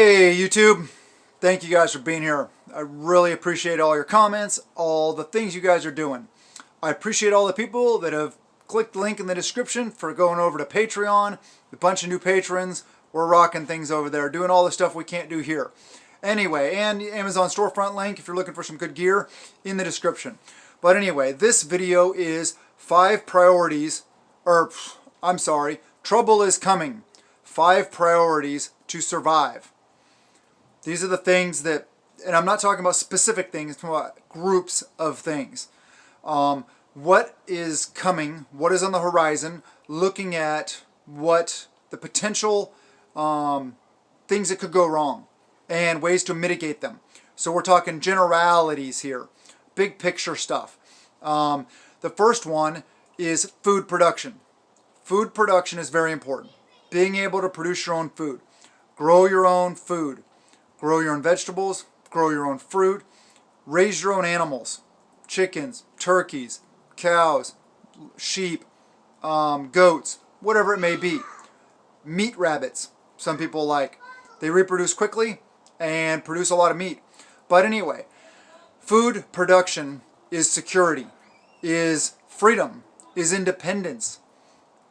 Hey YouTube, thank you guys for being here. I really appreciate all your comments, all the things you guys are doing. I appreciate all the people that have clicked the link in the description for going over to Patreon. A bunch of new patrons. We're rocking things over there, doing all the stuff we can't do here. Anyway, and Amazon storefront link if you're looking for some good gear in the description. But anyway, this video is 5 priorities, trouble is coming. 5 priorities to survive. These are the things that, and I'm not talking about specific things, I'm talking about groups of things. What is coming, what is on the horizon, looking at what the potential things that could go wrong and ways to mitigate them. So we're talking generalities here, big picture stuff. The first one is food production. Food production is very important. Being able to produce your own food. Grow your own food. Grow your own vegetables. Grow your own fruit. Raise your own animals. Chickens, turkeys, cows, sheep, goats, whatever it may be. Meat rabbits, some people like. They reproduce quickly and produce a lot of meat. But anyway, food production is security, is freedom, is independence.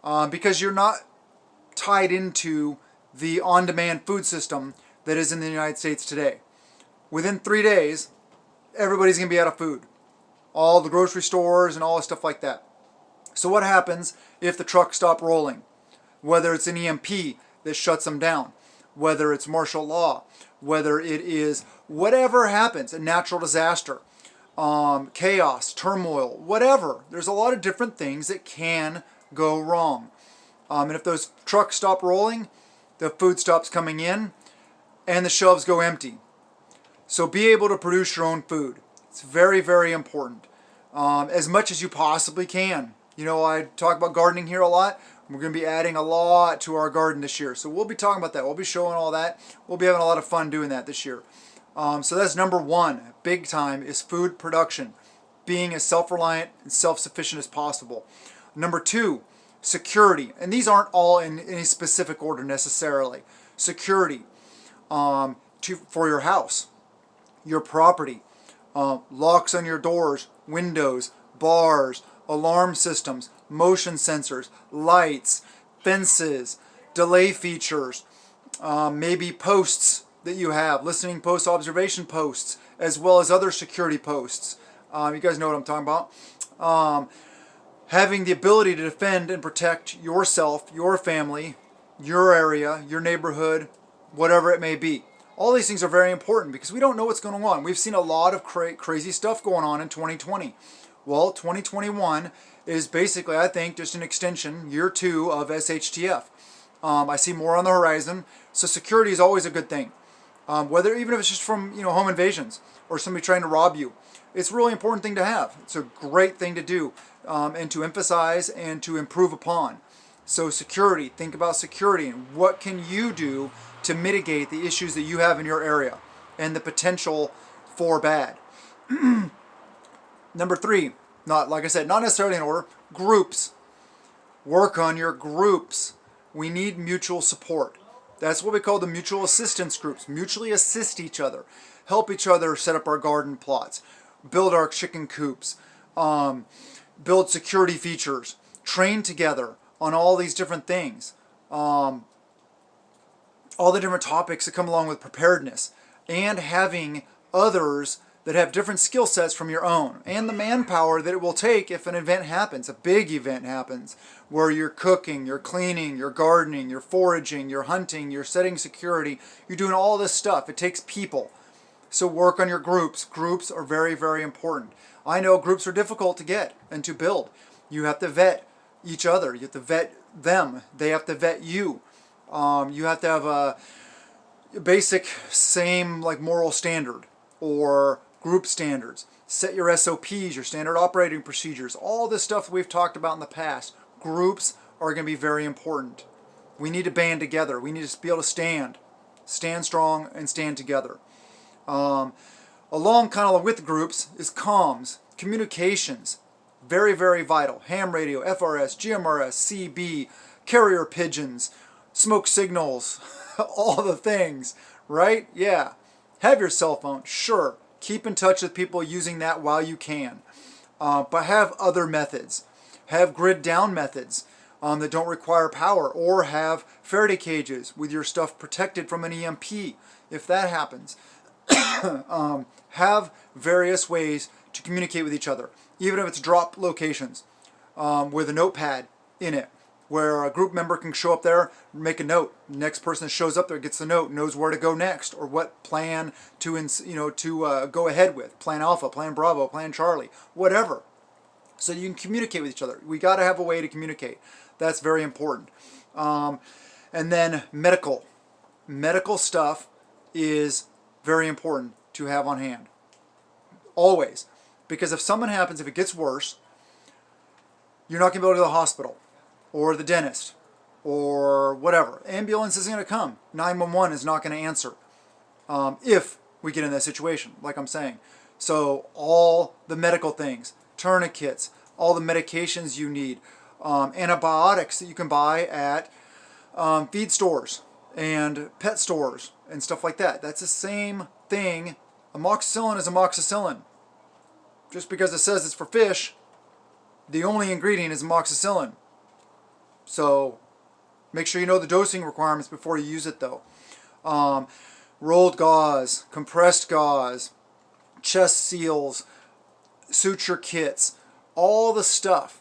Because you're not tied into the on-demand food system that is in the United States today. Within 3 days, everybody's going to be out of food. All the grocery stores and all the stuff like that. So what happens if the trucks stop rolling? Whether it's an EMP that shuts them down, whether it's martial law, whether it is whatever happens, a natural disaster, chaos, turmoil, whatever. There's a lot of different things that can go wrong. And if those trucks stop rolling, the food stops coming in and the shelves go empty. So be able to produce your own food. It's very, very important. As much as you possibly can. You know, I talk about gardening here a lot. We're going to be adding a lot to our garden this year. So we'll be talking about that. We'll be showing all that. We'll be having a lot of fun doing that this year. So that's number 1, big time, is food production. Being as self-reliant and self-sufficient as possible. Number 2, security. And these aren't all in any specific order necessarily. Security for your house, your property, locks on your doors, windows, bars, alarm systems, motion sensors, lights, fences, delay features, maybe posts that you have, listening posts, observation posts, as well as other security posts. You guys know what I'm talking about. Having the ability to defend and protect yourself, your family, your area, your neighborhood, whatever it may be. All these things are very important because we don't know what's going on. We've seen a lot of crazy stuff going on in 2020. Well, 2021 is basically, I think, just an extension, year 2 of SHTF. I see more on the horizon, so security is always a good thing. Even if it's just from home invasions or somebody trying to rob you. It's a really important thing to have. It's a great thing to do and to emphasize and to improve upon. So security, think about security and what can you do to mitigate the issues that you have in your area and the potential for bad. Number 3, not necessarily in order, groups. Work on your groups. We need mutual support. That's what we call the mutual assistance groups. Mutually assist each other. Help each other set up our garden plots. Build our chicken coops. Build security features. Train together on all these different things. All the different topics that come along with preparedness. And having others that have different skill sets from your own. And the manpower that it will take if an event happens, a big event happens, where you're cooking, you're cleaning, you're gardening, you're foraging, you're hunting, you're setting security, you're doing all this stuff. It takes people. So work on your groups. Groups are very, very important. I know groups are difficult to get and to build. You have to vet each other. You have to vet them. They have to vet you. You have to have a basic same moral standard or group standards. Set your SOPs, your standard operating procedures, all this stuff we've talked about in the past. Groups are going to be very important. We need to band together. We need to be able to stand strong and stand together. Along with groups is comms, communications, very, very vital. Ham radio, FRS, GMRS, CB, carrier pigeons, smoke signals, all the things, right? Yeah. Have your cell phone, sure. Keep in touch with people using that while you can. But have other methods. Have grid down methods that don't require power, or have Faraday cages with your stuff protected from an EMP if that happens. Have various ways to communicate with each other, even if it's drop locations with a notepad in it, where a group member can show up there, make a note. The next person that shows up there gets the note, knows where to go next, or what plan to go ahead with. Plan Alpha, Plan Bravo, Plan Charlie, whatever. So you can communicate with each other. We got to have a way to communicate. That's very important. And then medical stuff is very important to have on hand. Always. Because if something happens, if it gets worse, you're not going to be able to go to the hospital or the dentist or whatever. Ambulance isn't going to come. 911 is not going to answer if we get in that situation, like I'm saying. So all the medical things, tourniquets, all the medications you need, antibiotics that you can buy at feed stores and pet stores and stuff like that. That's the same thing. Amoxicillin is amoxicillin. Just because it says it's for fish, the only ingredient is amoxicillin. So make sure you know the dosing requirements before you use it, though. Rolled gauze, compressed gauze, chest seals, suture kits, all the stuff.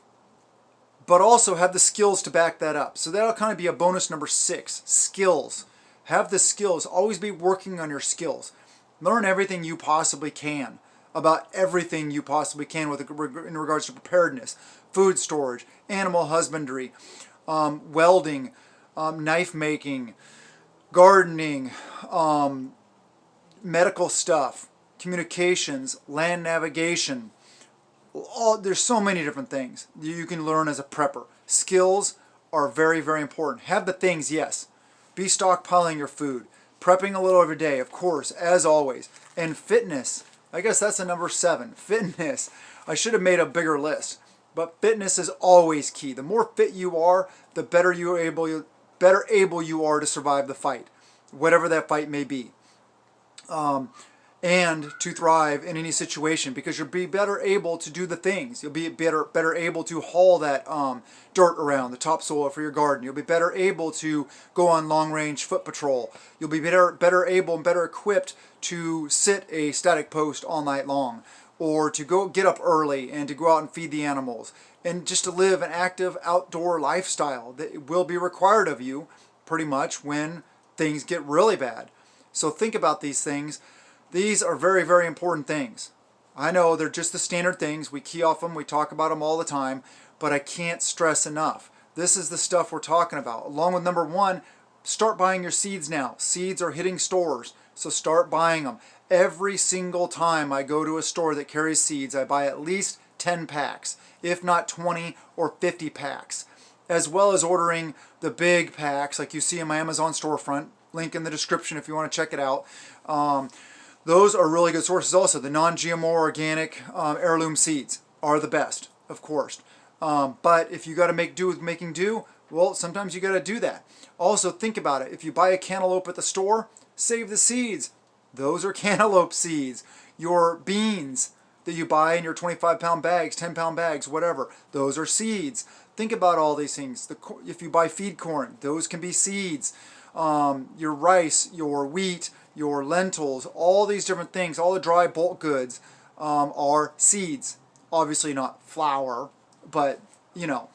But also have the skills to back that up. So that'll kind of be a bonus number 6. Skills. Have the skills. Always be working on your skills. Learn everything you possibly can about everything you possibly can in regards to preparedness, food storage, animal husbandry, welding, knife making, gardening, medical stuff, communications, land navigation. There's so many different things you can learn as a prepper. Skills are very, very important. Have the things, yes. Be stockpiling your food. Prepping a little every day, of course, as always. And fitness. I guess that's a number 7. Fitness. I should have made a bigger list. But fitness is always key. The more fit you are, the better able you are to survive the fight, whatever that fight may be. And to thrive in any situation, because you'll be better able to do the things. You'll be better able to haul that dirt around, the topsoil for your garden. You'll be better able to go on long-range foot patrol. You'll be better able and better equipped to sit a static post all night long, or to go get up early and to go out and feed the animals, and just to live an active outdoor lifestyle that will be required of you pretty much when things get really bad. So think about these things. These are very, very important things. I know they're just the standard things. We key off them. We talk about them all the time. But I can't stress enough. This is the stuff we're talking about. Along with number 1, start buying your seeds now. Seeds are hitting stores. So start buying them. Every single time I go to a store that carries seeds, I buy at least 10 packs, if not 20 or 50 packs, as well as ordering the big packs like you see in my Amazon storefront. Link in the description if you want to check it out. Those are really good sources also. The non-GMO organic heirloom seeds are the best, of course. But if you got to make do with making do, well, sometimes you got to do that. Also, think about it. If you buy a cantaloupe at the store, save the seeds. Those are cantaloupe seeds. Your beans that you buy in your 25-pound bags, 10-pound bags, whatever, those are seeds. Think about all these things. If you buy feed corn, those can be seeds. Your rice, your wheat, your lentils, all these different things, all the dry bulk goods are seeds. Obviously not flour, but you know.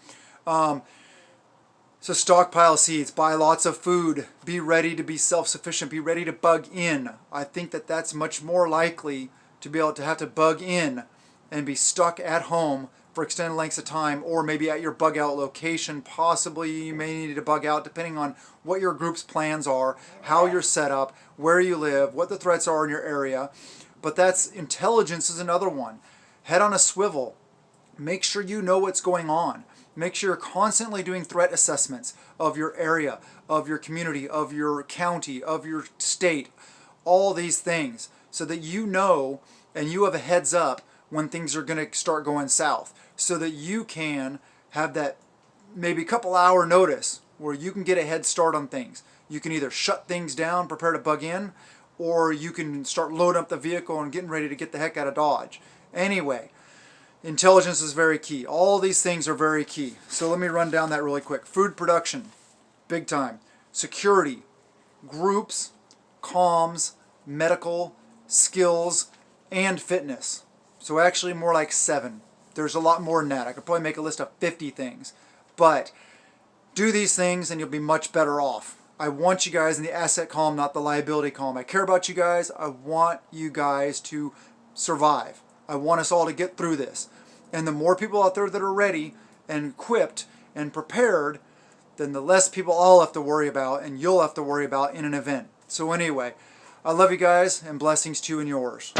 So stockpile seeds, buy lots of food, be ready to be self-sufficient, be ready to bug in. I think that that's much more likely to be able to have to bug in and be stuck at home for extended lengths of time, or maybe at your bug out location. Possibly you may need to bug out depending on what your group's plans are, how you're set up, where you live, what the threats are in your area. But that's intelligence is another one. Head on a swivel. Make sure you know what's going on. Make sure you're constantly doing threat assessments of your area, of your community, of your county, of your state, all these things, so that you know and you have a heads up when things are going to start going south, so that you can have that maybe couple hour notice where you can get a head start on things. You can either shut things down, prepare to bug in, or you can start loading up the vehicle and getting ready to get the heck out of Dodge. Anyway, intelligence is very key. All these things are very key. So let me run down that really quick. Food production, big time. Security, groups, comms, medical, skills, and fitness. So actually more like 7. There's a lot more than that. I could probably make a list of 50 things. But do these things and you'll be much better off. I want you guys in the asset column, not the liability column. I care about you guys. I want you guys to survive. I want us all to get through this. And the more people out there that are ready and equipped and prepared, then the less people I'll have to worry about and you'll have to worry about in an event. So anyway, I love you guys and blessings to you and yours.